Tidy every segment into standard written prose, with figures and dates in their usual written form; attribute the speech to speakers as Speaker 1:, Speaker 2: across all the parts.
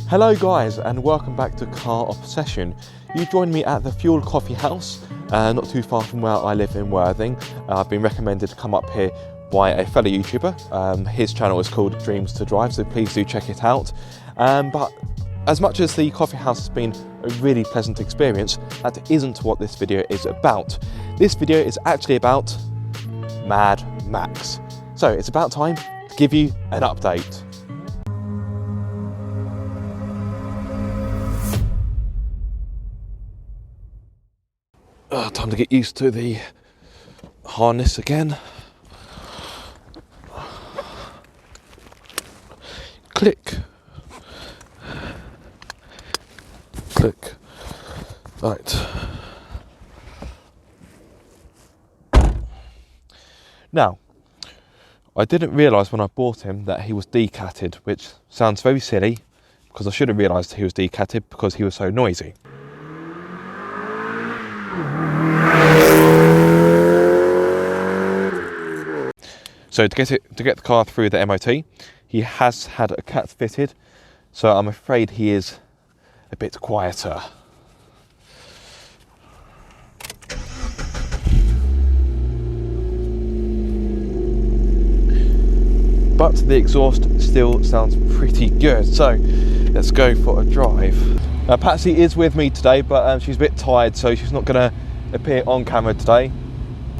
Speaker 1: Hello guys, and welcome back to Car Obsession. You joined me at the Fuel Coffee House, not too far from where I live in Worthing. I've been recommended to come up here by a fellow YouTuber. His channel is called Dreams to Drive, so please do check it out. But as much as the coffee house has been a really pleasant experience, that isn't what this video is about. This video is actually about Mad Max. So it's about time to give you an update. Time to get used to the harness again. Click. Click. Right. Now, I didn't realise when I bought him that he was decatted, which sounds very silly because I should have realised he was decatted because he was so noisy. So to get the car through the MOT, he has had a cat fitted, so I'm afraid he is a bit quieter. But the exhaust still sounds pretty good, so let's go for a drive. Now Patsy is with me today, but she's a bit tired, so she's not going to appear on camera today.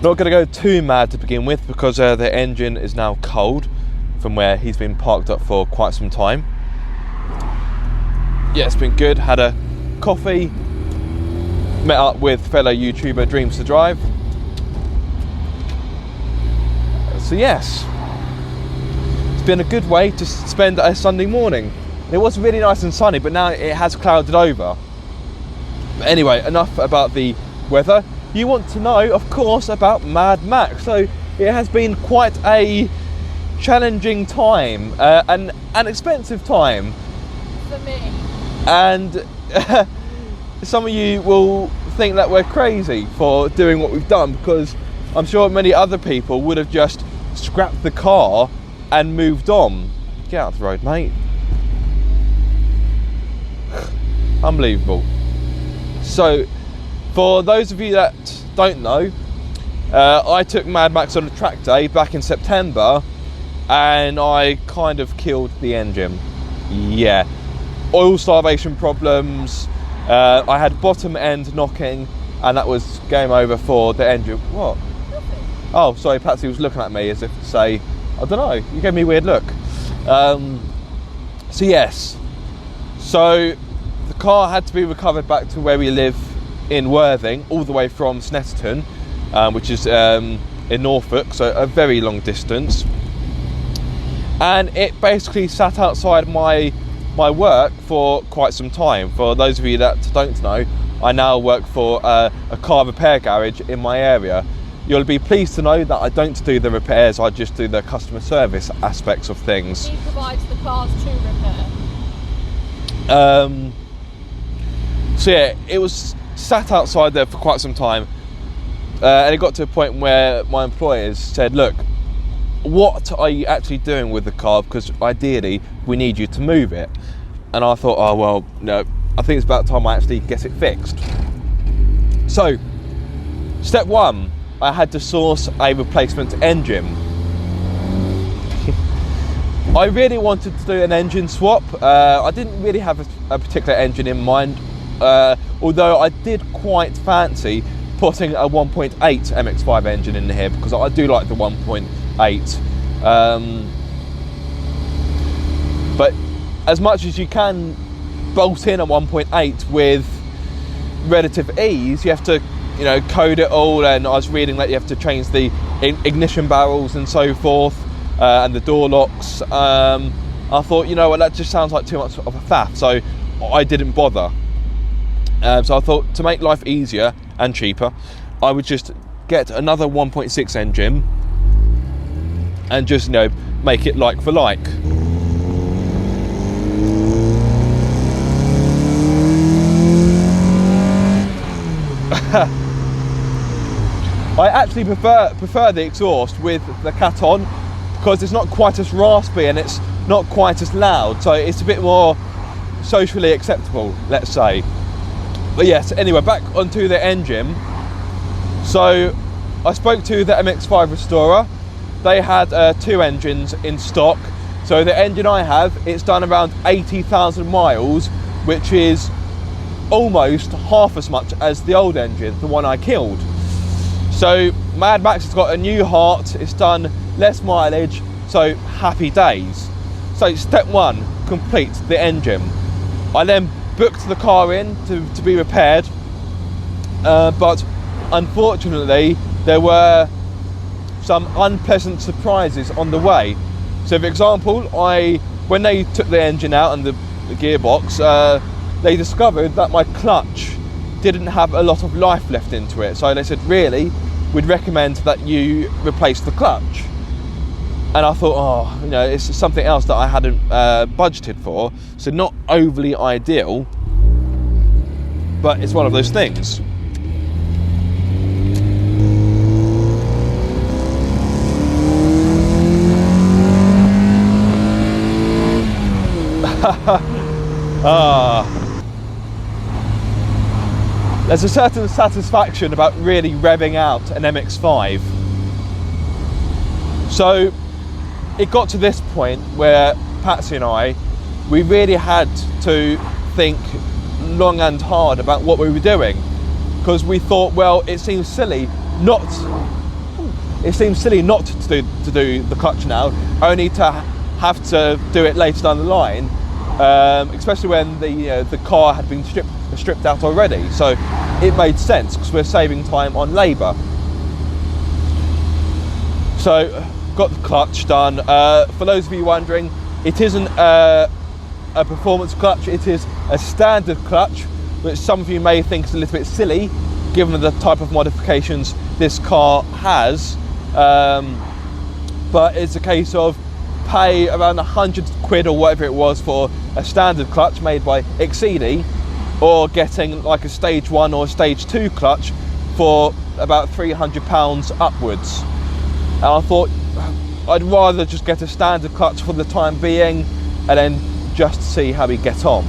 Speaker 1: Not going to go too mad to begin with because the engine is now cold from where he's been parked up for quite some time. Yeah, it's been good. Had a coffee, met up with fellow YouTuber Dreams to Drive. So yes, it's been a good way to spend a Sunday morning. It was really nice and sunny, but now it has clouded over. But anyway, enough about the weather. You want to know, of course, about Mad Max. So it has been quite a challenging time, an expensive time.
Speaker 2: For me.
Speaker 1: And some of you will think that we're crazy for doing what we've done, because I'm sure many other people would have just scrapped the car and moved on. Get out of the road, mate. Unbelievable. So, for those of you that don't know, I took Mad Max on a track day back in September and I kind of killed the engine. Yeah, oil starvation problems, I had bottom end knocking, and that was game over for the engine. What?
Speaker 2: Nothing.
Speaker 1: Oh, sorry, Patsy was looking at me as if to say, I don't know, you gave me a weird look. So yes, so the car had to be recovered back to where we live in Worthing, all the way from Snetterton, which is in Norfolk, so a very long distance. And it basically sat outside my work for quite some time. For those of you that don't know, I now work for a car repair garage in my area. You'll be pleased to know that I don't do the repairs, I just do the customer service aspects of things.
Speaker 2: He provides the cars to repair.
Speaker 1: So yeah, it was sat outside there for quite some time, and it got to a point where my employers said, look, what are you actually doing with the car, because ideally we need you to move it. And I thought, oh well, no, I think it's about time I actually get it fixed. So step one, I had to source a replacement engine. I really wanted to do an engine swap. I didn't really have a particular engine in mind, although I did quite fancy putting a 1.8 MX-5 engine in here, because I do like the 1.8. But as much as you can bolt in a 1.8 with relative ease, you have to, you know, code it all. And I was reading that you have to change the ignition barrels and so forth, and the door locks. I thought, you know what, that just sounds like too much of a faff, so I didn't bother. So I thought, to make life easier and cheaper, I would just get another 1.6 engine and just, you know, make it like for like. I actually prefer the exhaust with the cat on, because it's not quite as raspy and it's not quite as loud, so it's a bit more socially acceptable, let's say. But yes, anyway, back onto the engine. So I spoke to the MX-5 restorer. They had 2 engines in stock. So the engine I have, it's done around 80,000 miles, which is almost half as much as the old engine, the one I killed. So Mad Max has got a new heart, it's done less mileage, so happy days. So step 1, complete the engine. I then booked the car in to be repaired, but unfortunately there were some unpleasant surprises on the way. So for example, when they took the engine out and the gearbox, they discovered that my clutch didn't have a lot of life left into it. So they said, really, we'd recommend that you replace the clutch. And I thought, oh, you know, it's something else that I hadn't budgeted for, so not overly ideal, but it's one of those things. There's a certain satisfaction about really revving out an MX-5. So it got to this point where Patsy and I, we really had to think long and hard about what we were doing, because we thought, well, it seems silly not to do the clutch now, only to have to do it later down the line, especially when the car had been stripped out already. So it made sense because we're saving time on labour. So got the clutch done. For those of you wondering, it isn't a performance clutch, it is a standard clutch, which some of you may think is a little bit silly given the type of modifications this car has, but it's a case of pay around 100 quid or whatever it was for a standard clutch made by Exceedy, or getting like a stage 1 or stage 2 clutch for about £300 upwards. And I thought I'd rather just get a standard clutch for the time being and then just see how we get on.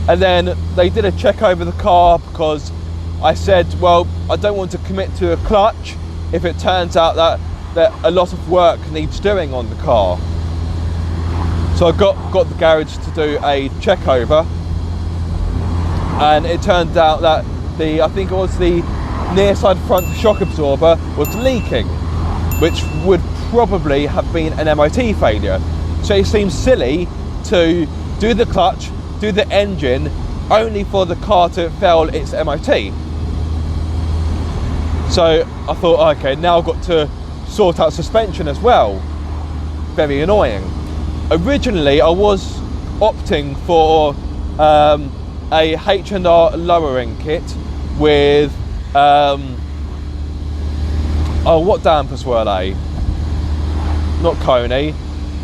Speaker 1: And then they did a check over the car, because I said, well, I don't want to commit to a clutch if it turns out that a lot of work needs doing on the car. So I got the garage to do a check over, and it turned out that I think it was the near side front shock absorber was leaking, which would probably have been an MOT failure. So it seems silly to do the clutch, do the engine, only for the car to fail its MOT. So I thought, okay, now I've got to sort out suspension as well. Very annoying. Originally I was opting for a H&R lowering kit with what dampers were they? Not Coney,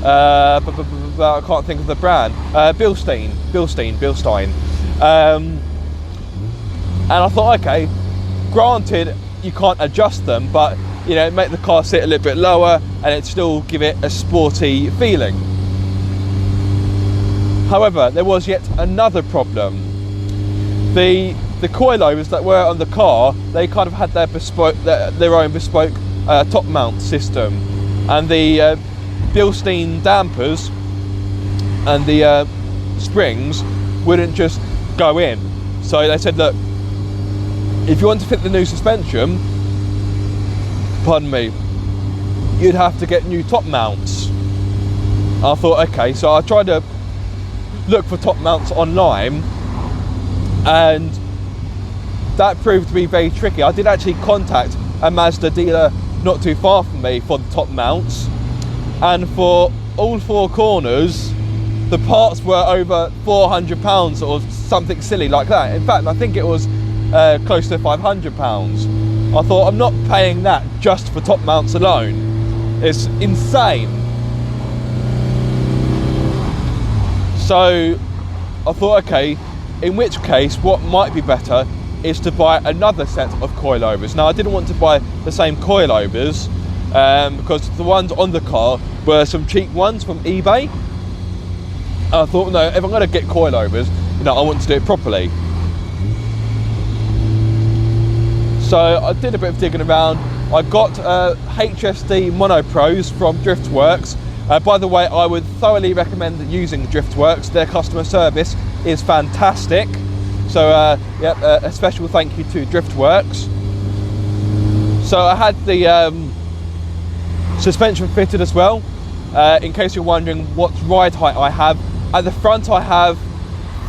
Speaker 1: but I can't think of the brand. Bilstein. And I thought, okay, granted you can't adjust them, but you know, make the car sit a little bit lower and it still give it a sporty feeling. However, there was yet another problem. The coilovers that were on the car, they kind of had their own bespoke top mount system, and the Bilstein dampers and the springs wouldn't just go in. So they said, look, if you want to fit the new suspension, pardon me, you'd have to get new top mounts. I thought, okay, so I tried to look for top mounts online, and that proved to be very tricky. I did actually contact a Mazda dealer not too far from me for the top mounts, and for all 4 corners the parts were over £400 or something silly like that. In fact, I think it was close to £500. I thought, I'm not paying that just for top mounts alone. It's insane. So I thought, okay, in which case what might be better is to buy another set of coilovers. Now I didn't want to buy the same coilovers because the ones on the car were some cheap ones from eBay, I thought, no, if I'm going to get coilovers, you know, I want to do it properly. So I did a bit of digging around. I got HSD Monopros from Driftworks. By the way, I would thoroughly recommend using Driftworks. Their customer service is fantastic. So a special thank you to Driftworks. So I had the suspension fitted as well. In case you're wondering what ride height I have, at the front I have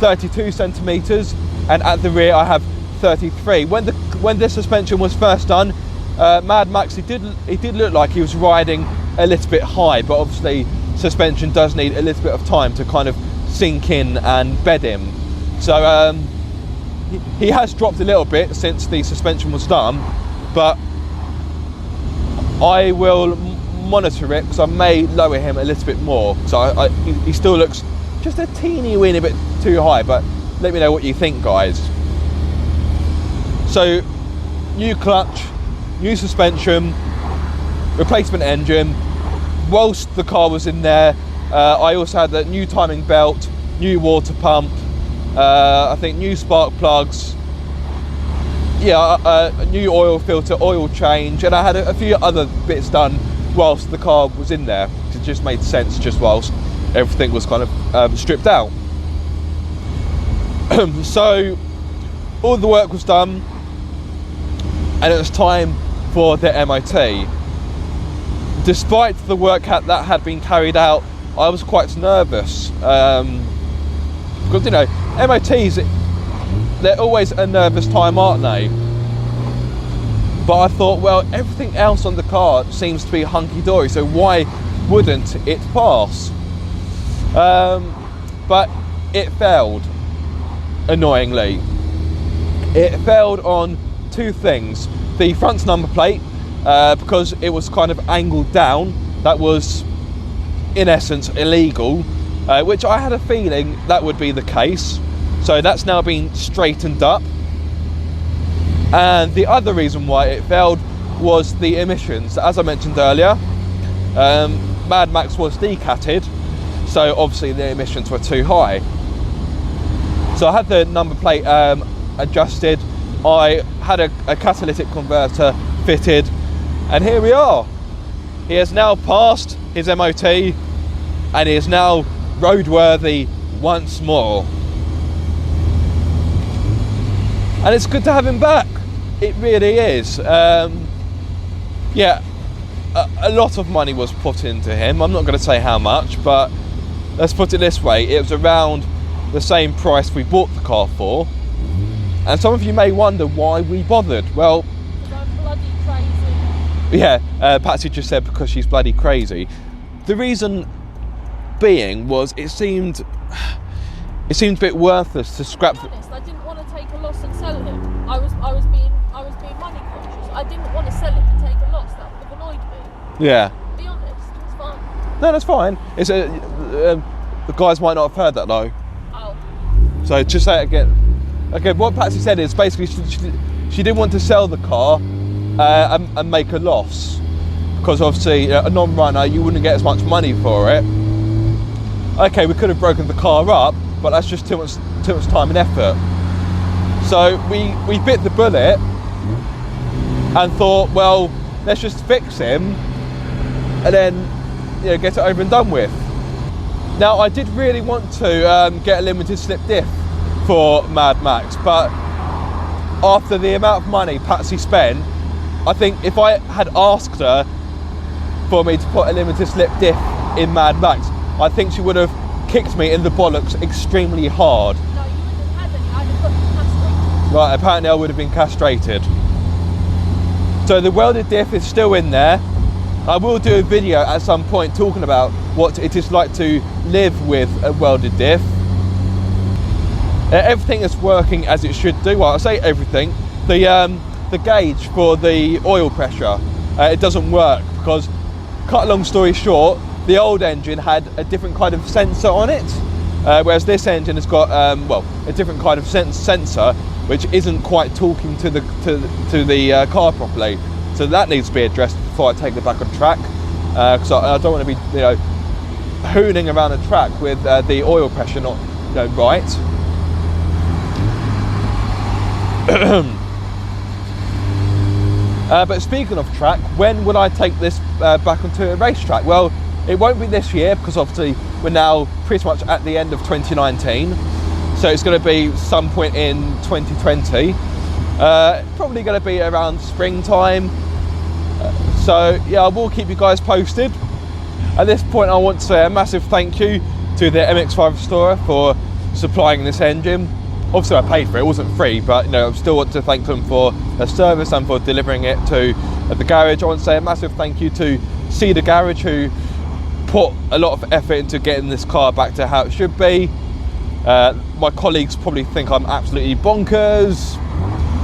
Speaker 1: 32 centimeters, and at the rear I have 33. When this suspension was first done, Mad Max, he did look like he was riding a little bit high, but obviously suspension does need a little bit of time to kind of sink in and bed him. So he has dropped a little bit since the suspension was done, but I will monitor it because I may lower him a little bit more. So he still looks just a teeny weeny bit too high, but let me know what you think, guys. So new clutch, new suspension, replacement engine. Whilst the car was in there, I also had the new timing belt, new water pump, I think new spark plugs, a new oil filter, oil change, and I had a few other bits done whilst the car was in there. It just made sense just whilst everything was kind of stripped out. So all the work was done, and it was time for the MOT. Despite the work that had been carried out, I was quite nervous because, you know, MOTs, they're always a nervous time, aren't they? But I thought, well, everything else on the car seems to be hunky-dory, so why wouldn't it pass? But it failed, annoyingly. It failed on two things. The front number plate, because it was kind of angled down, that was in essence illegal, which I had a feeling that would be the case. So that's now been straightened up. And the other reason why it failed was the emissions. As I mentioned earlier, Mad Max was decatted, so obviously the emissions were too high. So I had the number plate adjusted, I had a catalytic converter fitted, and here we are. He has now passed his MOT, and he is now roadworthy once more. And it's good to have him back. It really is. A lot of money was put into him. I'm not going to say how much, but let's put it this way. It was around the same price we bought the car for. And some of you may wonder why we bothered. Well,
Speaker 2: because I'm bloody crazy.
Speaker 1: Yeah, Patsy just said because she's bloody crazy. The reason being was it seemed a bit worthless to scrap.
Speaker 2: To be honest, I didn't want to take a loss and sell him. I was being money conscious. I didn't want to sell him and take a loss. That would have annoyed me.
Speaker 1: Yeah.
Speaker 2: Be honest, it's fine.
Speaker 1: No, that's fine. It's the guys might not have heard that though.
Speaker 2: Oh.
Speaker 1: So just say it again. Okay, what Patsy said is basically she didn't want to sell the car and make a loss, because obviously a non-runner, you wouldn't get as much money for it. Okay, we could have broken the car up, but that's just too much time and effort. So we bit the bullet and thought, well, let's just fix him and then get it over and done with. Now, I did really want to get a limited slip diff for Mad Max, but after the amount of money Patsy spent, I think if I had asked her for me to put a limited slip diff in Mad Max, I think she would have kicked me in the bollocks extremely hard.
Speaker 2: No, you wouldn't have had any. I'd have got you castrated.
Speaker 1: Right, apparently I would have been castrated. So the welded diff is still in there. I will do a video at some point talking about what it is like to live with a welded diff. Everything is working as it should do. Well, I say everything. The gauge for the oil pressure, it doesn't work because, cut a long story short, the old engine had a different kind of sensor on it, whereas this engine has got a different kind of sensor which isn't quite talking to the car properly. So that needs to be addressed before I take it back on track, because I don't want to be hooning around the track with the oil pressure not, you know, right. But speaking of track, when will I take this back onto a racetrack? Well, it won't be this year, because obviously we're now pretty much at the end of 2019. So it's going to be some point in 2020. Probably going to be around springtime. So yeah, I will keep you guys posted. At this point, I want to say a massive thank you to the MX-5 restorer for supplying this engine. Obviously I paid for it, it wasn't free, but you know, I still want to thank them for their service and for delivering it to the garage. I want to say a massive thank you to Cedar Garage, who put a lot of effort into getting this car back to how it should be. My colleagues probably think I'm absolutely bonkers.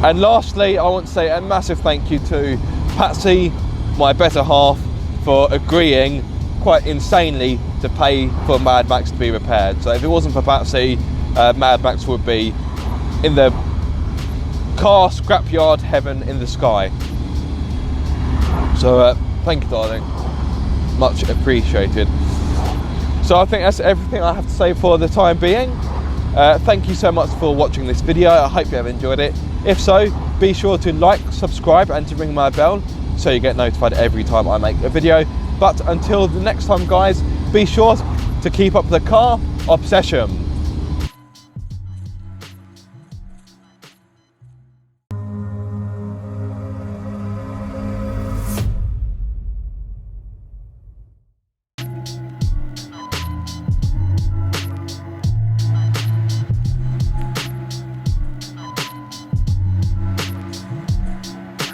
Speaker 1: And lastly, I want to say a massive thank you to Patsy, my better half, for agreeing quite insanely to pay for Mad Max to be repaired. So if it wasn't for Patsy, Mad Max would be in the car scrapyard heaven in the sky. So thank you, darling, much appreciated. So I think that's everything I have to say for the time being. Thank you so much for watching this video. I hope you have enjoyed it. If so, be sure to like, subscribe and to ring my bell so you get notified every time I make a video. But until the next time, guys, be sure to keep up the car obsession.